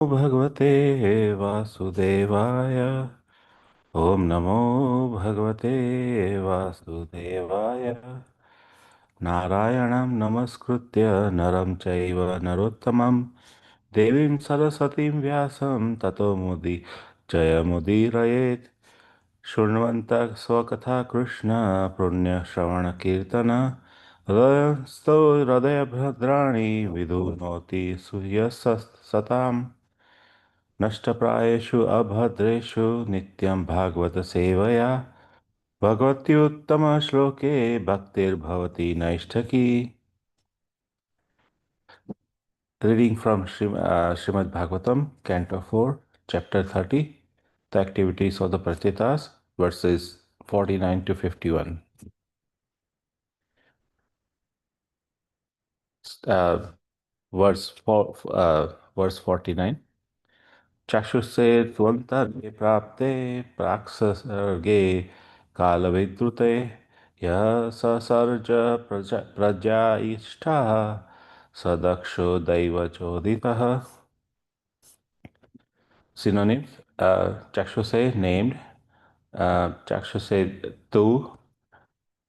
भगवते वासुदेवाय। ओम नमो भगवते वासुदेवाय। नारायणं नमस्कृत्य नरं चैव नरोत्तमं देवीं सरस्वतीं व्यासं ततो जयमुदीरयेत्। शृण्वन्तः स्वकथा कृष्ण पुण्यश्रवणकीर्तन हृदयस्थो हृदयभद्राणि विदुनोति सूर्यसताम्। नष्टप्रायेषु अभद्रेषु नित्यं भागवत सेवया भगवत्युत्तमश्लोके भक्तिर्भवति नैष्ठकी. Reading from Srimad Bhagavatam, Canto 4, Chapter 30, the activities of the Prachitas, verses 49 to 51. Uh, verse 49. चक्षुषे त्वन्तर्गे प्राप्ते प्राक्सर्गे कालविद्रुते यः ससर्ज प्रजा स दक्षो दैवचोदितः. Synonym: chakshuse, named, chakshuse, two,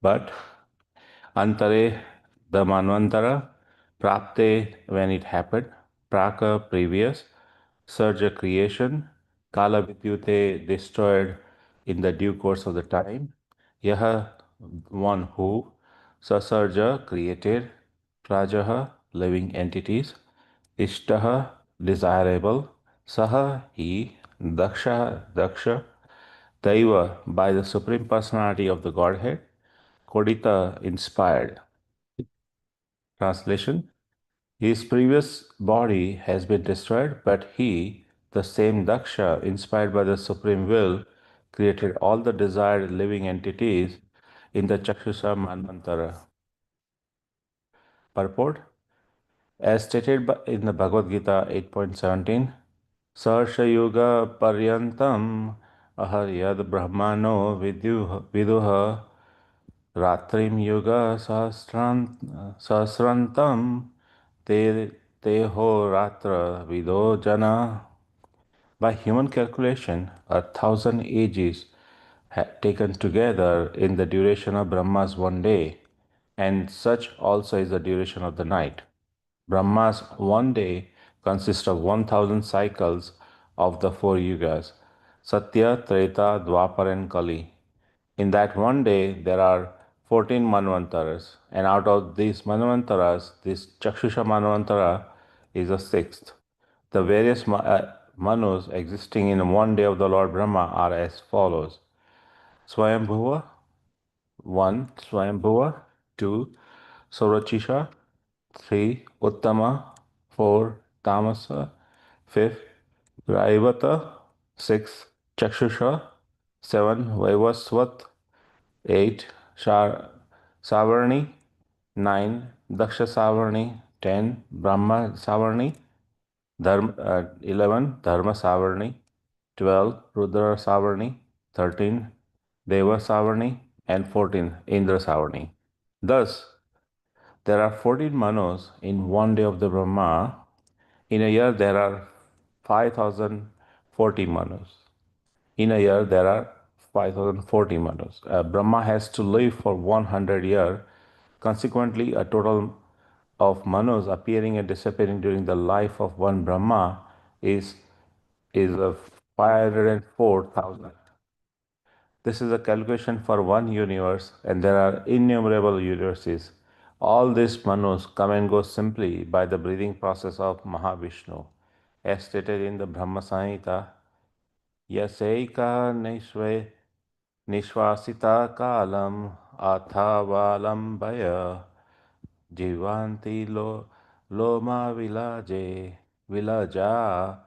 but, antare, the manvantara, prapte, when it happened, praka, previous, surja, creation, kala vidyute, destroyed in the due course of the time, yaha, one who, sasarja, created, prajaha, living entities, ishtaha, desirable, saha, he, daksha, daksha, daiva, by the Supreme Personality of the Godhead, kodita, inspired. Translation: his previous body has been destroyed, but he, the same Daksha, inspired by the Supreme Will, created all the desired living entities in the Chakshusha Manvantara. Purport: as stated in the Bhagavad Gita 8.17, Sarsha Yuga Paryantam Aharyad Brahmano Viduha Ratrim Yuga Sahasrantam Te Teho Ratra Vido Jana. By human calculation, 1,000 ages taken together in the duration of Brahma's one day, and such also is the duration of the night. Brahma's one day consists of 1,000 cycles of the four yugas, Satya, Treta, Dwapar, and Kali. In that one day, there are 14 Manvantaras, and out of these Manvantaras, this Chakshusha Manvantara is the sixth. The various Manus existing in one day of the Lord Brahma are as follows: Swayambhuva, 1. Swayambhuva, 2. Saurachisha, 3. Uttama, 4. Tamasa, 5. Raivata, 6. Chakshusha, 7. Vaivasvat, 8. Savarni, 9. Daksha Savarni, 10. Brahma Savarni, 11. Dharma Savarni, 12. Rudra Savarni, 13. Deva Savarni, and 14. Indra Savarni. Thus, there are 14 Manos in one day of the Brahma. In a year, there are 5,040 Manus. In a year, there are 5,040 Manus. Brahma has to live for 100 years. Consequently, a total of Manus appearing and disappearing during the life of one Brahma is 504,000. This is a calculation for one universe, and there are innumerable universes. All these Manus come and go simply by the breathing process of Mahavishnu. As stated in the Brahma Samhita, Yaseika Nishvasita Kalam Athavalambaya Jivanti Loma Vilaja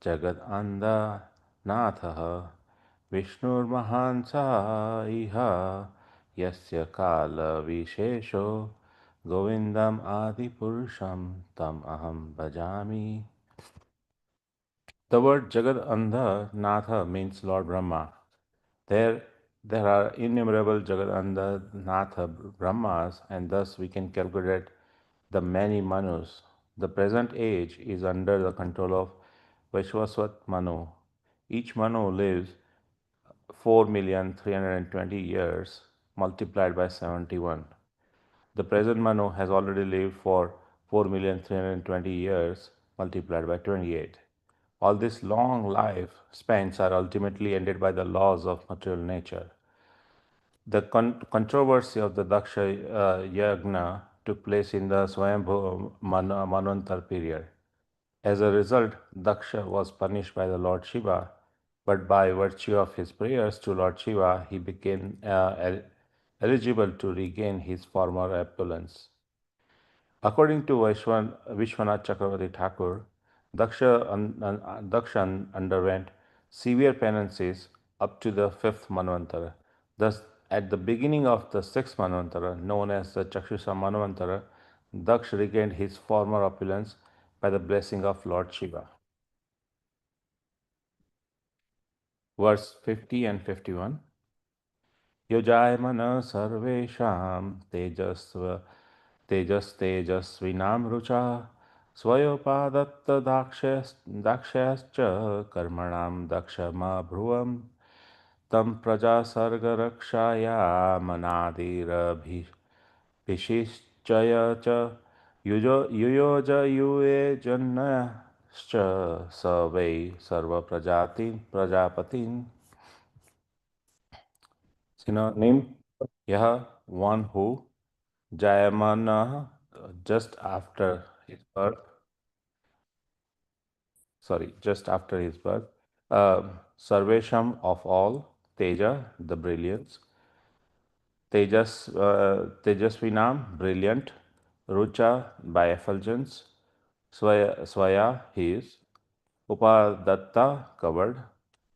Jagad Anda Natha Vishnurmahansa Iha Yasya Kala Vishesho Govindam Adi Purusham Tam Aham Bhajami. The word Jagad Andha Natha means Lord Brahma. There are innumerable Jagadanda Natha Brahmas, and thus we can calculate the many Manus. The present age is under the control of Vaishvasvat Manu. Each Manu lives 4,320 years multiplied by 71. The present Manu has already lived for 4,320 years multiplied by 28. All these long life spans are ultimately ended by the laws of material nature. The controversy of the Daksha Yagna took place in the Swayambhu Manvantar period. As a result, Daksha was punished by the Lord Shiva, but by virtue of his prayers to Lord Shiva, he became eligible to regain his former opulence. According to Vishwanath Chakravarti Thakur, Daksha underwent severe penances up to the fifth Manvantara. Thus, at the beginning of the sixth Manvantara, known as the Chakshusha Manvantara, Daksh regained his former opulence by the blessing of Lord Shiva. Verse 50 and 51. Yojayamana sarvesham तेजस्तेजस्विनां Rucha स्वयोपादत्तदाक्ष्यश्च कर्मणां दक्षमब्रुवं तं प्रजासर्गरक्षायामनादिरभिषिश्चय च युयोजयुयेजन्यश्च स वै सर्वप्रजापतिं synonym यह one who Jayamana just after his birth, just after his birth, Sarvesham of all, Teja, the brilliance, Tejasvinam, brilliant, Rucha, by effulgence, Swaya, he is, Upadatta, covered,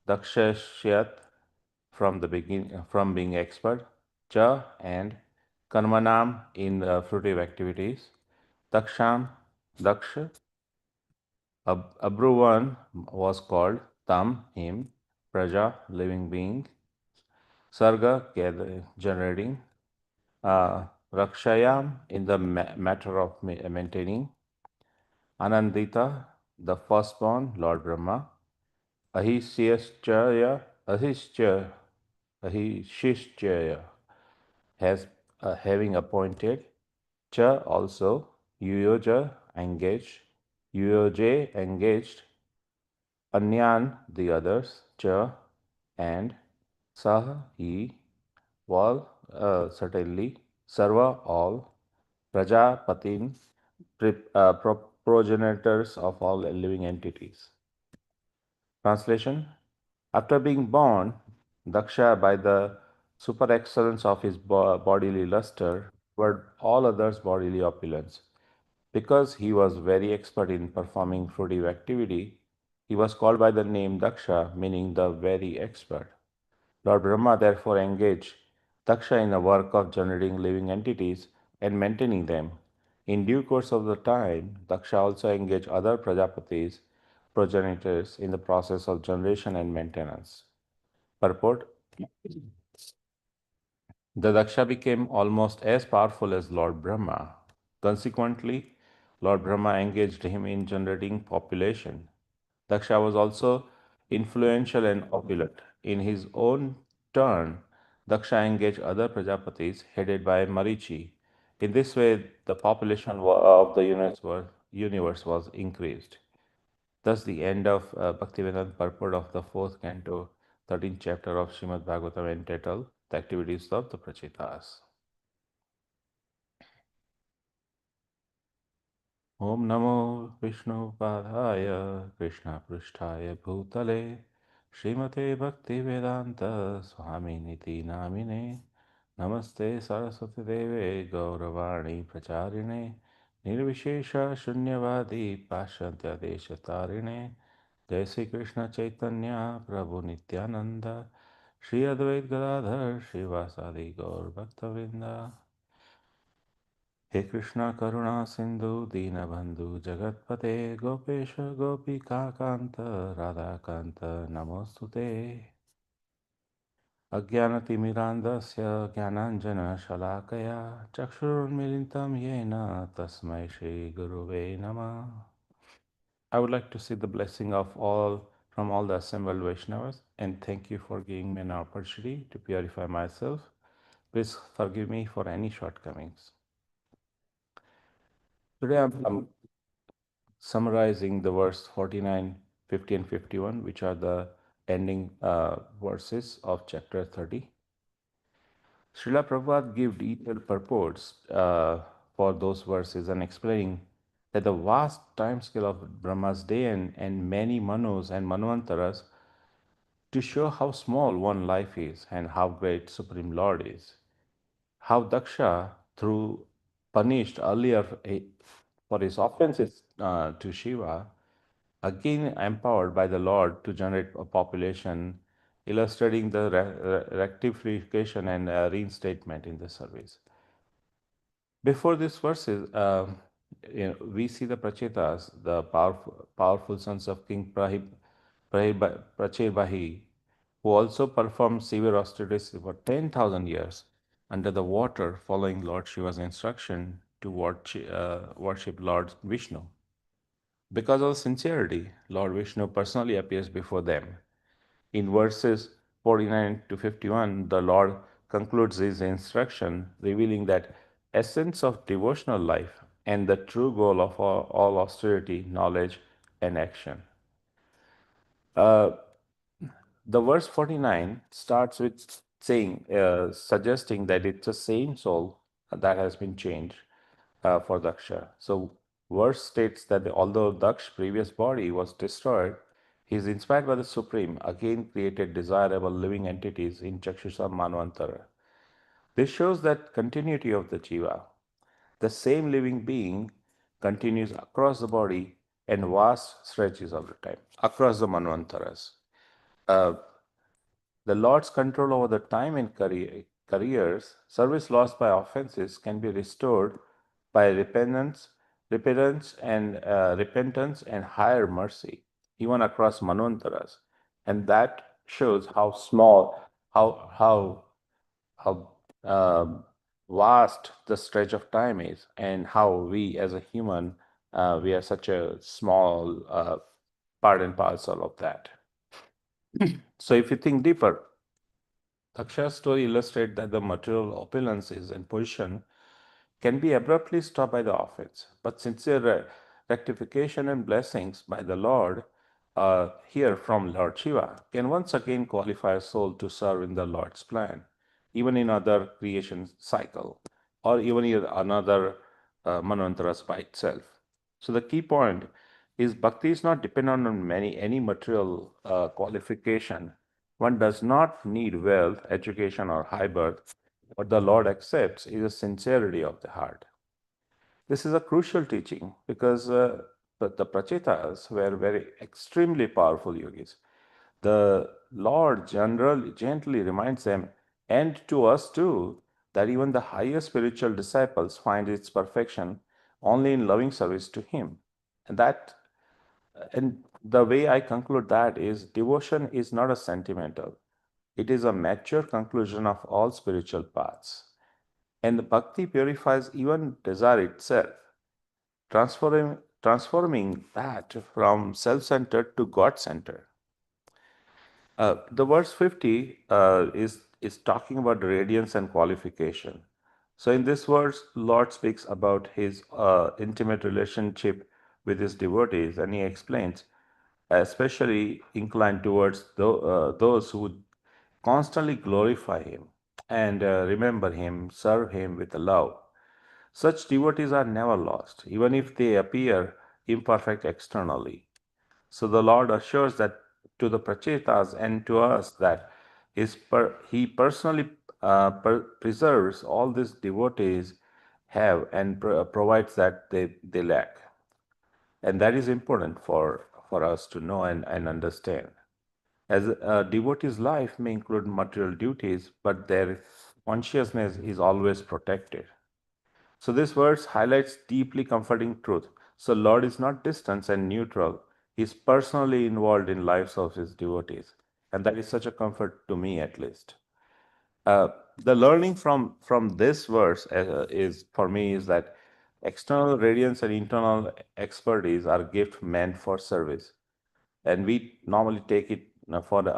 Dakshashyat, from the beginning, from being expert, Cha, and Karmanam, in fruitive activities, Daksham, Daksha, Abruvan was called Tam, him, Praja, living being, Sarga, generating, Rakshayam, in the matter of maintaining, Anandita, the firstborn, Lord Brahma, Ahishyachya, Ahishishchaya, has having appointed, Cha also, Yuyoja, engaged, Yuyoje, engaged, Anyan, the others, Cha, and Sah, he, Wal, certainly, Sarva, all, Prajapatin, progenitors of all living entities. Translation. After being born, Daksha, by the super excellence of his bodily luster, were all others' bodily opulence. Because he was very expert in performing fruitive activity, he was called by the name Daksha, meaning the very expert. Lord Brahma therefore engaged Daksha in the work of generating living entities and maintaining them. In due course of the time, Daksha also engaged other Prajapatis, progenitors, in the process of generation and maintenance. Purport. The Daksha became almost as powerful as Lord Brahma. Consequently, Lord Brahma engaged him in generating population. Daksha was also influential and opulent. In his own turn, Daksha engaged other Prajapatis headed by Marichi. In this way, the population of the universe was increased. Thus, the end of Bhaktivedanta purport of the fourth canto, 13th chapter of Srimad Bhagavatam, entitled The Activities of the Prachitas. Om Namo Vishnupadaya Krishna Prishthaya Bhutale Srimate Bhaktivedanta Swami Niti Namine Namaste Saraswati Deve Gauravani Pracharine Nirvishesha Shunyavadi Pashyantya Deshatarine Jai Sri Krishna Chaitanya Prabhu Nityananda Shri Advait Gadadhar Shivasadi Gaur Bhaktavinda हे कृष्ण करुणा सिंधु दीनबंधु जगतपते गोपेश गोपिकान्त राधाकान्त नमोस्तुते अज्ञानतिमिरान्धस्य ज्ञानाञ्जनशलाकया चक्षुरुन्मिलितं येन तस्मै श्रीगुरुवे नमः I would like to seek the blessing of all from all the assembled Vaishnavas and thank you for giving me an opportunity to purify myself. Please forgive me for any shortcomings. Today I'm summarizing the verse 49, 50, and 51, which are the ending verses of chapter 30. Srila Prabhupada gave detailed purports for those verses and explaining that the vast time scale of Brahma's day and many manus and manvantaras to show how small one life is and how great Supreme Lord is. How Daksha, through punished earlier for his offenses to Shiva, again empowered by the Lord to generate a population, illustrating the rectification and reinstatement in the service. Before these verses, we see the Prachetas, the powerful sons of King Prachirbahi, who also performed severe austerities for 10,000 years under the water, following Lord Shiva's instruction to worship Lord Vishnu. Because of sincerity, Lord Vishnu personally appears before them. In verses 49 to 51, the Lord concludes his instruction, revealing that essence of devotional life and the true goal of all austerity, knowledge, and action. Uh, the verse 49 starts with suggesting that it's the same soul that has been changed for Daksha. So, verse states that although Daksh's previous body was destroyed, he is inspired by the Supreme, again created desirable living entities in Chakshusha Manvantara. This shows that continuity of the Jiva. The same living being continues across the body and vast stretches of the time, across the Manvantaras. Uh, the Lord's control over the time and careers, service lost by offenses can be restored by repentance and higher mercy, even across manvantaras, and that shows how small, how vast the stretch of time is, and how we as a human, we are such a small part and parcel of that. So, if you think deeper, Aksha's story illustrates that the material opulences and position can be abruptly stopped by the offense, but sincere rectification and blessings by the Lord here from Lord Shiva can once again qualify a soul to serve in the Lord's plan, even in other creation cycle, or even in another manvantras by itself. So the key point is bhakti is not dependent on any material qualification. One does not need wealth, education, or high birth. What the Lord accepts is the sincerity of the heart. This is a crucial teaching because the Prachetas were very extremely powerful yogis. The Lord gently reminds them, and to us too, that even the highest spiritual disciples find its perfection only in loving service to Him. And that, and the way I conclude that is devotion is not a sentimental, it is a mature conclusion of all spiritual paths. And the bhakti purifies even desire itself, transforming that from self centered to God centered. The verse 50 is talking about radiance and qualification. So, in this verse, Lord speaks about his intimate relationship with his devotees, and he explains, especially inclined towards those who constantly glorify him and remember him, serve him with love. Such devotees are never lost, even if they appear imperfect externally. So the Lord assures that to the Prachetas and to us that He personally preserves all these devotees have and provides that they lack. And that is important for us to know and understand. As a devotee's life may include material duties, but their consciousness is always protected. So this verse highlights deeply comforting truth. So Lord is not distant and neutral. He is personally involved in lives of his devotees. And that is such a comfort to me at least. The learning from this verse is for me is that External radiance and internal expertise are gifts meant for service, and we normally take it for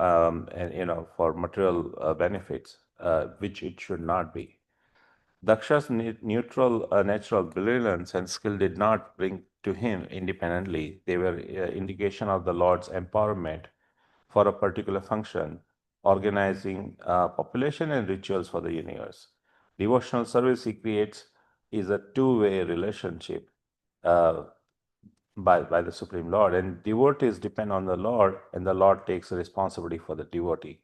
and, for material benefits, which it should not be. Daksha's neutral, natural brilliance and skill did not bring to him independently. They were indication of the Lord's empowerment for a particular function, organizing population and rituals for the universe. Devotional service he creates is a two-way relationship uh, by the Supreme Lord, and devotees depend on the Lord, and the Lord takes responsibility for the devotee.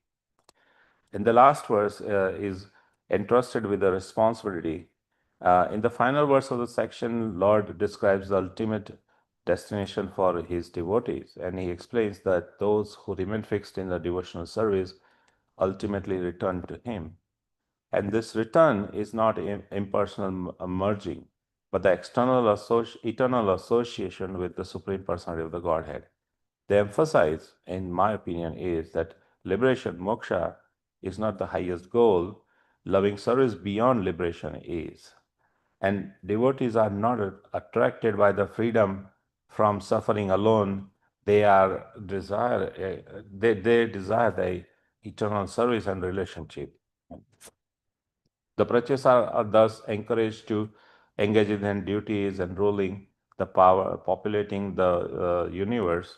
And the last verse is entrusted with the responsibility. In the final verse of the section, Lord describes the ultimate destination for his devotees, and he explains that those who remain fixed in the devotional service ultimately return to him. And this return is not impersonal merging, but the eternal association with the Supreme Personality of the Godhead. The emphasis, in my opinion, is that liberation, moksha, is not the highest goal. Loving service beyond liberation is. And devotees are not attracted by the freedom from suffering alone. They desire the eternal service and relationship. The Prachas are thus encouraged to engage in their duties and ruling the power, populating the universe,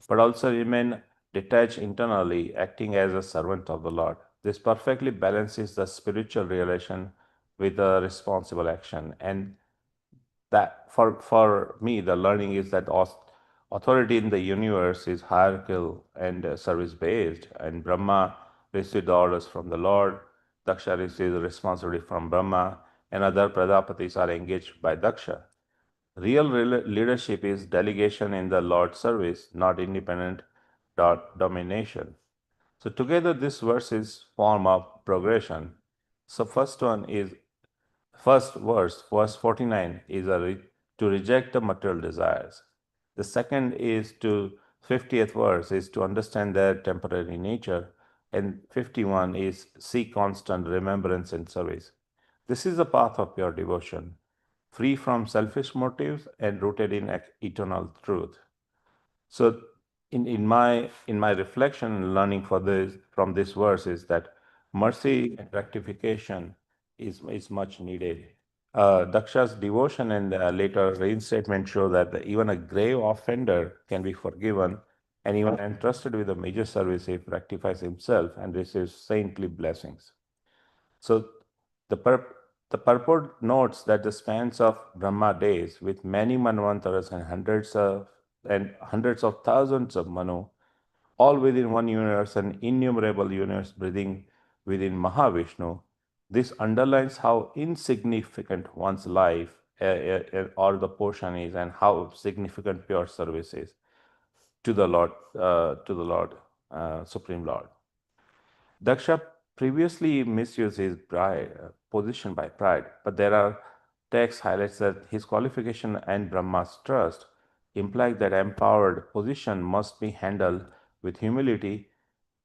but also remain detached internally, acting as a servant of the Lord. This perfectly balances the spiritual relation with the responsible action. And that for me, the learning is that authority in the universe is hierarchical and service based, and Brahma received the orders from the Lord. Daksha receives the responsibility from Brahma, and other Pradapatis are engaged by Daksha. Real leadership is delegation in the Lord's service, not independent domination. So together, these verses form a progression. So first verse, verse 49, is to reject the material desires. The second is to 50th verse is to understand their temporary nature, and 51 is seek constant remembrance and service. This is the path of pure devotion, free from selfish motives and rooted in eternal truth. So, in my reflection and learning for this from this verse is that mercy and rectification is much needed. Daksha's devotion and later reinstatement show that even a grave offender can be forgiven and even entrusted with a major service if rectifies himself and receives saintly blessings. So the, the purport notes that the spans of Brahma days, with many manvantaras and hundreds of thousands of Manu, all within one universe and innumerable universe breathing within Mahavishnu, this underlines how insignificant one's life or the portion is, and how significant pure service is to the Lord, Supreme Lord. Daksha previously misused his position by pride, but there are text highlights that his qualification and Brahma's trust imply that empowered position must be handled with humility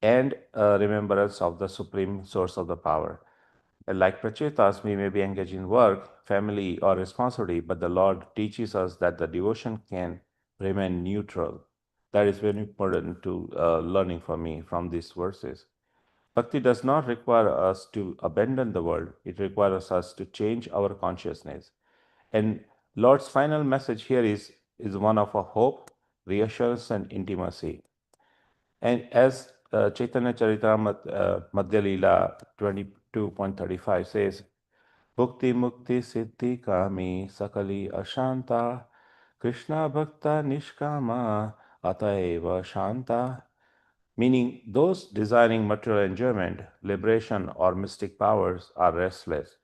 and remembrance of the supreme source of the power. Like Prachetas, we may be engaged in work, family, or responsibility, but the Lord teaches us that the devotion can remain neutral. That is very important to learning for me from these verses. Bhakti does not require us to abandon the world, it requires us to change our consciousness. And Lord's final message here is one of a hope, reassurance, and intimacy. And as Chaitanya Charitamrita Madhya Leela 22.35 says, Bhukti Mukti Siddhi Kami Sakali Ashanta Krishna Bhakta Nishkama Ataeva Shanta, meaning those desiring material enjoyment, liberation, or mystic powers are restless.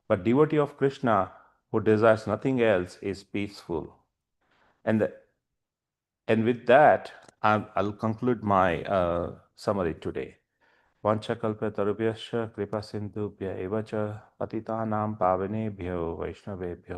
But devotee of Krishna who desires nothing else is peaceful. And, the, and with that, I'll conclude my summary today. Vanchakalpatarubhyascha kripa sindhubhya evacha patitanam pavanebhyo vaishnavebhyo